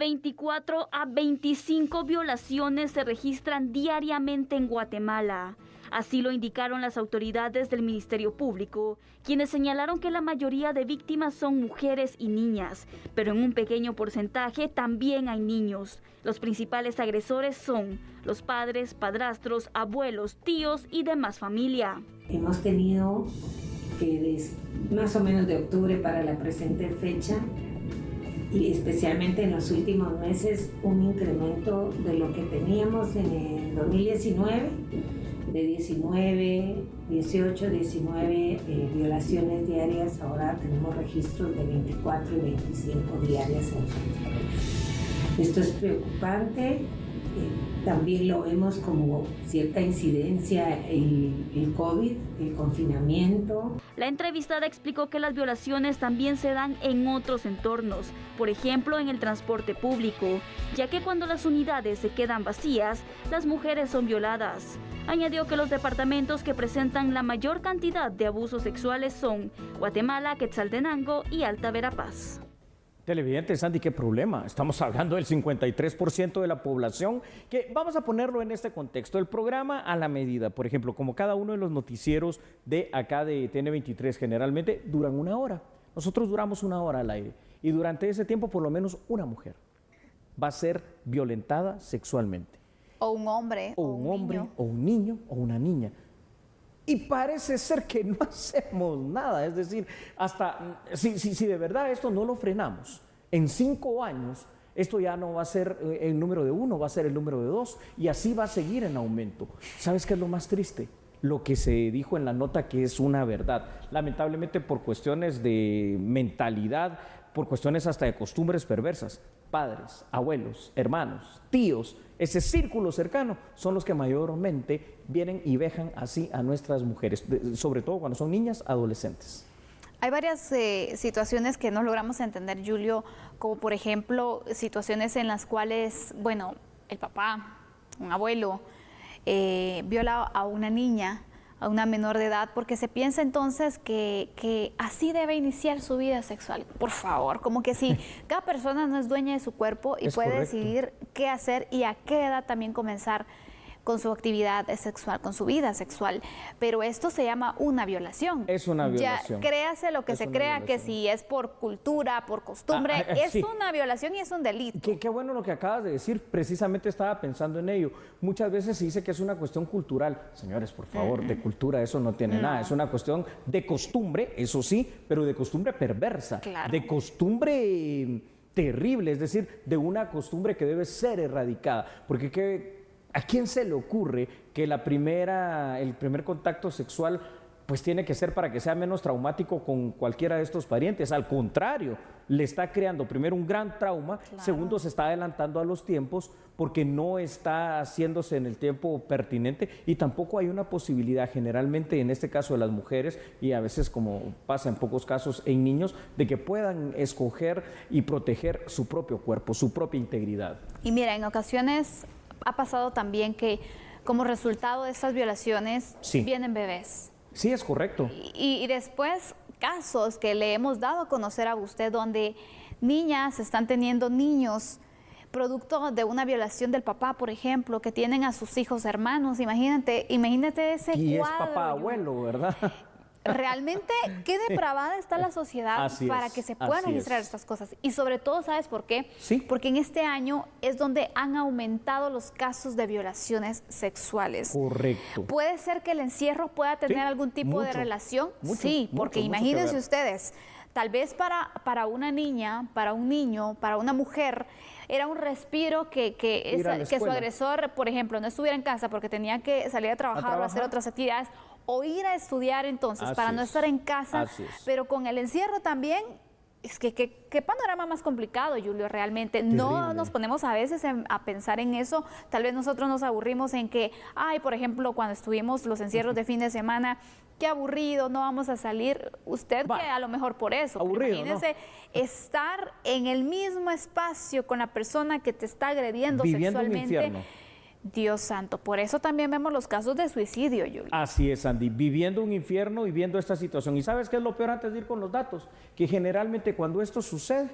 24 a 25 violaciones se registran diariamente en Guatemala. Así lo indicaron las autoridades del Ministerio Público, quienes señalaron que la mayoría de víctimas son mujeres y niñas, pero en un pequeño porcentaje también hay niños. Los principales agresores son los padres, padrastros, abuelos, tíos y demás familia. Hemos tenido que desde más o menos de octubre para la presente fecha, y especialmente en los últimos meses, un incremento de lo que teníamos en el 2019, de 19 violaciones diarias. Ahora tenemos registros de 24 y 25 diarias en los. Esto es preocupante. También lo vemos como cierta incidencia el COVID, el confinamiento. La entrevistada explicó que las violaciones también se dan en otros entornos, por ejemplo en el transporte público, ya que cuando las unidades se quedan vacías, las mujeres son violadas. Añadió que los departamentos que presentan la mayor cantidad de abusos sexuales son Guatemala, Quetzaltenango y Alta Verapaz. Televidente, Sandy, ¿qué problema? Estamos hablando del 53% de la población, que vamos a ponerlo en este contexto. El programa a la medida, por ejemplo, como cada uno de los noticieros de acá de TN23 generalmente duran 1 hora. Nosotros duramos 1 hora al aire y durante ese tiempo por lo menos una mujer va a ser violentada sexualmente. O un hombre, o un niño, o una niña. Y parece ser que no hacemos nada, es decir, hasta si de verdad esto no lo frenamos, en 5 años esto ya no va a ser el número de 1, va a ser el número de 2 y así va a seguir en aumento. ¿Sabes qué es lo más triste? Lo que se dijo en la nota, que es una verdad, lamentablemente por cuestiones de mentalidad, por cuestiones hasta de costumbres perversas, padres, abuelos, hermanos, tíos, ese círculo cercano son los que mayormente vienen y vejan así a nuestras mujeres, sobre todo cuando son niñas, adolescentes. Hay varias situaciones que no logramos entender, Julio, como por ejemplo situaciones en las cuales, bueno, el papá, un abuelo, viola a una niña, a una menor de edad, porque se piensa entonces que así debe iniciar su vida sexual. Por favor, como que si cada persona no es dueña de su cuerpo y puede decidir qué hacer y a qué edad también comenzar con su actividad sexual, con su vida sexual. Pero esto se llama una violación. Es una violación. Ya, créase lo que se crea, que si es por cultura, por costumbre, es una violación y es un delito. Qué bueno lo que acabas de decir, precisamente estaba pensando en ello. Muchas veces se dice que es una cuestión cultural. Señores, por favor, de cultura eso no tiene nada. Es una cuestión de costumbre, eso sí, pero de costumbre perversa, de costumbre terrible, es decir, de una costumbre que debe ser erradicada. Porque ¿a quién se le ocurre que el primer contacto sexual pues tiene que ser para que sea menos traumático con cualquiera de estos parientes? Al contrario, le está creando primero un gran trauma, segundo se está adelantando a los tiempos porque no está haciéndose en el tiempo pertinente y tampoco hay una posibilidad generalmente en este caso de las mujeres y a veces como pasa en pocos casos en niños de que puedan escoger y proteger su propio cuerpo, su propia integridad. Y mira, en ocasiones ha pasado también que como resultado de estas violaciones vienen bebés. Sí, es correcto. Y después casos que le hemos dado a conocer a usted donde niñas están teniendo niños producto de una violación del papá, por ejemplo, que tienen a sus hijos hermanos. Imagínate ese cuadro. Y es papá abuelo, ¿verdad? Realmente, qué depravada está la sociedad para que se puedan registrar estas cosas. Y sobre todo, ¿sabes por qué? Porque en este año es donde han aumentado los casos de violaciones sexuales. Correcto. ¿Puede ser que el encierro pueda tener algún tipo de relación? Sí, porque imagínense ustedes, tal vez para una niña, para un niño, para una mujer, era un respiro que su agresor, por ejemplo, no estuviera en casa porque tenía que salir a trabajar o hacer otras actividades, o ir a estudiar entonces para no estar en casa, pero con el encierro también. Es que qué panorama más complicado, Julio, realmente. Terrible. No nos ponemos a veces a pensar en eso. Tal vez nosotros nos aburrimos en que, por ejemplo, cuando estuvimos los encierros de fin de semana, qué aburrido, no vamos a salir. Usted que a lo mejor por eso. Aburrido, imagínese estar en el mismo espacio con la persona que te está agrediendo sexualmente. Un infierno. Dios santo, por eso también vemos los casos de suicidio, Julio. Así es, Andy, viviendo un infierno, viviendo esta situación. ¿Y sabes qué es lo peor antes de ir con los datos? Que generalmente cuando esto sucede,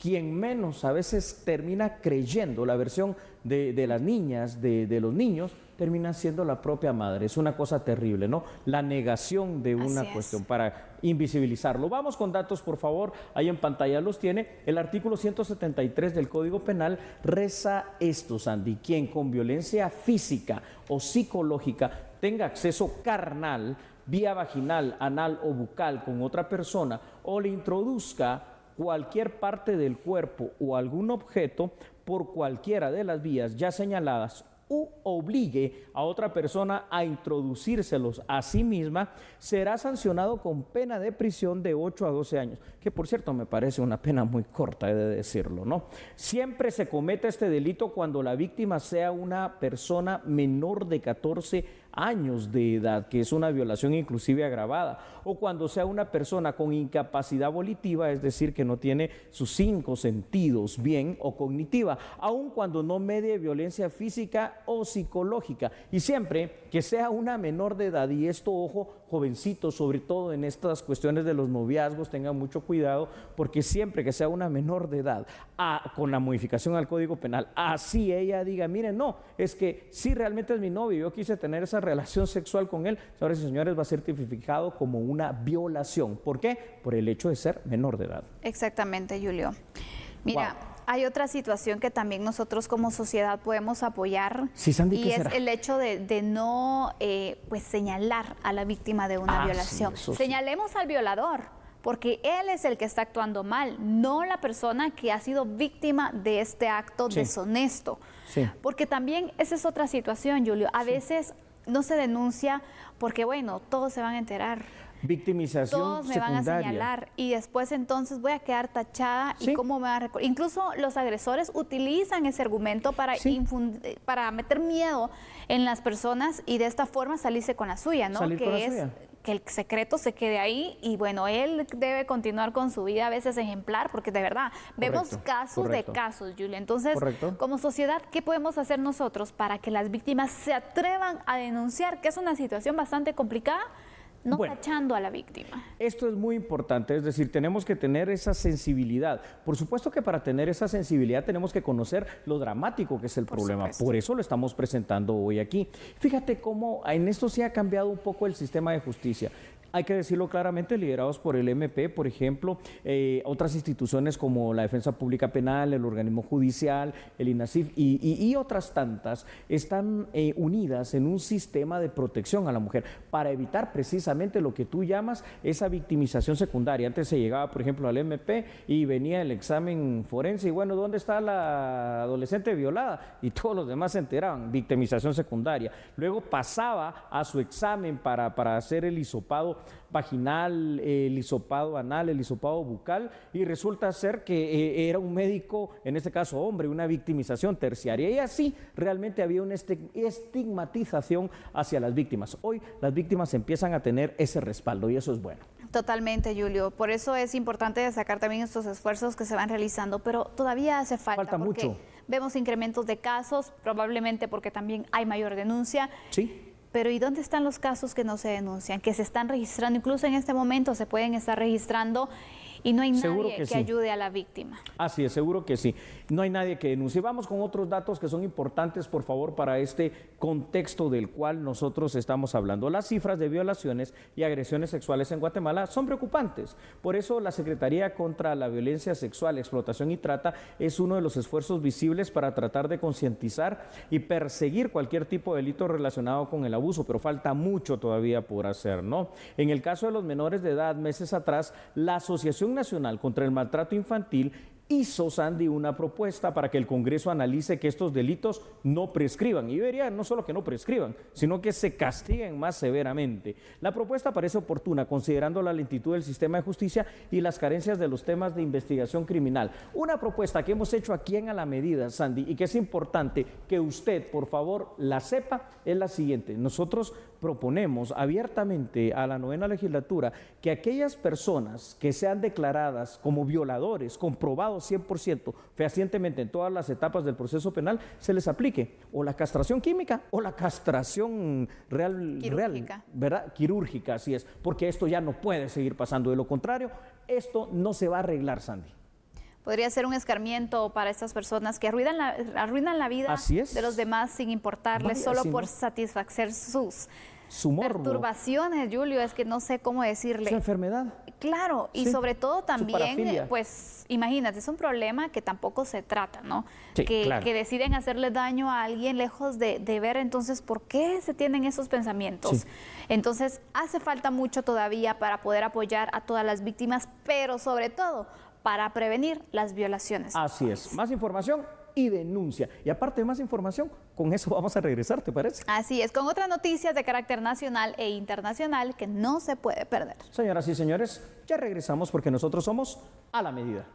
quien menos a veces termina creyendo la versión de las niñas, de los niños, termina siendo la propia madre. Es una cosa terrible, ¿no? La negación de una cuestión para invisibilizarlo. Vamos con datos, por favor. Ahí en pantalla los tiene. El artículo 173 del Código Penal reza esto, Sandy: quien con violencia física o psicológica tenga acceso carnal, vía vaginal, anal o bucal con otra persona, o le introduzca cualquier parte del cuerpo o algún objeto por cualquiera de las vías ya señaladas, u obligue a otra persona a introducírselos a sí misma, será sancionado con pena de prisión de 8 a 12 años, que por cierto me parece una pena muy corta, he de decirlo, ¿no? Siempre se comete este delito cuando la víctima sea una persona menor de 14 años de edad, que es una violación inclusive agravada, o cuando sea una persona con incapacidad volitiva, es decir, que no tiene sus 5 sentidos bien, o cognitiva, aun cuando no medie violencia física o psicológica, y siempre que sea una menor de edad. Y esto, ojo, jovencitos, sobre todo en estas cuestiones de los noviazgos, tengan mucho cuidado, porque siempre que sea una menor de edad, con la modificación al Código Penal, así ella diga, miren, no, es que sí, realmente es mi novio, yo quise tener esa relación sexual con él, señores y señores, va a ser tipificado como una violación. ¿Por qué? Por el hecho de ser menor de edad. Exactamente, Julio. Mira, hay otra situación que también nosotros como sociedad podemos apoyar, sí, Sandy, y es el hecho de no pues señalar a la víctima de una violación. Sí, señalemos al violador, porque él es el que está actuando mal, no la persona que ha sido víctima de este acto deshonesto. Sí. Porque también esa es otra situación, Julio. A veces no se denuncia porque, bueno, todos se van a enterar. Victimización todos me secundaria. van a señalar y después entonces voy a quedar tachada y cómo me va a recordar. Incluso los agresores utilizan ese argumento para meter miedo en las personas y de esta forma salirse con la suya, ¿no? Que el secreto se quede ahí y bueno, él debe continuar con su vida, a veces ejemplar, porque de verdad vemos casos de casos, Julia. Entonces, como sociedad, ¿qué podemos hacer nosotros para que las víctimas se atrevan a denunciar, que es una situación bastante complicada? No tachando a la víctima. Esto es muy importante, es decir, tenemos que tener esa sensibilidad. Por supuesto que para tener esa sensibilidad tenemos que conocer lo dramático que es el problema. Por eso lo estamos presentando hoy aquí. Fíjate cómo en esto sí ha cambiado un poco el sistema de justicia. Hay que decirlo claramente, liderados por el MP, por ejemplo, otras instituciones como la Defensa Pública Penal, el organismo judicial, el INASIF y otras tantas están unidas en un sistema de protección a la mujer para evitar precisamente lo que tú llamas esa victimización secundaria. Antes se llegaba, por ejemplo, al MP y venía el examen forense y bueno, ¿dónde está la adolescente violada? Y todos los demás se enteraban, victimización secundaria. Luego pasaba a su examen para hacer el hisopado vaginal, el hisopado anal, el hisopado bucal, y resulta ser que era un médico, en este caso hombre, una victimización terciaria, y así realmente había una estigmatización hacia las víctimas. Hoy las víctimas empiezan a tener ese respaldo y eso es bueno. Totalmente, Julio. Por eso es importante destacar también estos esfuerzos que se van realizando, pero todavía hace falta porque mucho. Vemos incrementos de casos, probablemente porque también hay mayor denuncia. Sí. Pero ¿y dónde están los casos que no se denuncian, que se están registrando? Incluso en este momento se pueden estar registrando y no hay nadie que ayude a la víctima. Así es, seguro que sí. No hay nadie que denuncie. Vamos con otros datos que son importantes, por favor, para este contexto del cual nosotros estamos hablando. Las cifras de violaciones y agresiones sexuales en Guatemala son preocupantes. Por eso la Secretaría contra la Violencia Sexual, Explotación y Trata es uno de los esfuerzos visibles para tratar de concientizar y perseguir cualquier tipo de delito relacionado con el abuso, pero falta mucho todavía por hacer, ¿no? En el caso de los menores de edad, meses atrás, la Asociación Nacional contra el Maltrato Infantil hizo, Sandy, una propuesta para que el Congreso analice que estos delitos no prescriban. Y vería no solo que no prescriban, sino que se castiguen más severamente. La propuesta parece oportuna, considerando la lentitud del sistema de justicia y las carencias de los temas de investigación criminal. Una propuesta que hemos hecho aquí en A la Medida, Sandy, y que es importante que usted, por favor, la sepa, es la siguiente. Nosotros proponemos abiertamente a la 9ª legislatura que aquellas personas que sean declaradas como violadores, comprobados 100% fehacientemente en todas las etapas del proceso penal, se les aplique o la castración química o la castración quirúrgica, ¿verdad? Quirúrgica, así es, porque esto ya no puede seguir pasando. De lo contrario, esto no se va a arreglar, Sandy. podría ser un escarmiento para estas personas que arruinan la vida de los demás sin importarles, solo por satisfacer su morbo. Perturbaciones, Julio, es que no sé cómo decirle. Su enfermedad. Claro, y sobre todo también, pues imagínate, es un problema que tampoco se trata, ¿no? Sí, que deciden hacerle daño a alguien lejos de ver entonces por qué se tienen esos pensamientos. Sí. Entonces hace falta mucho todavía para poder apoyar a todas las víctimas, pero sobre todo para prevenir las violaciones. Así es, más información y denuncia. Y aparte de más información, con eso vamos a regresar, ¿te parece? Así es, con otras noticias de carácter nacional e internacional que no se puede perder. Señoras y señores, ya regresamos porque nosotros somos A la Medida.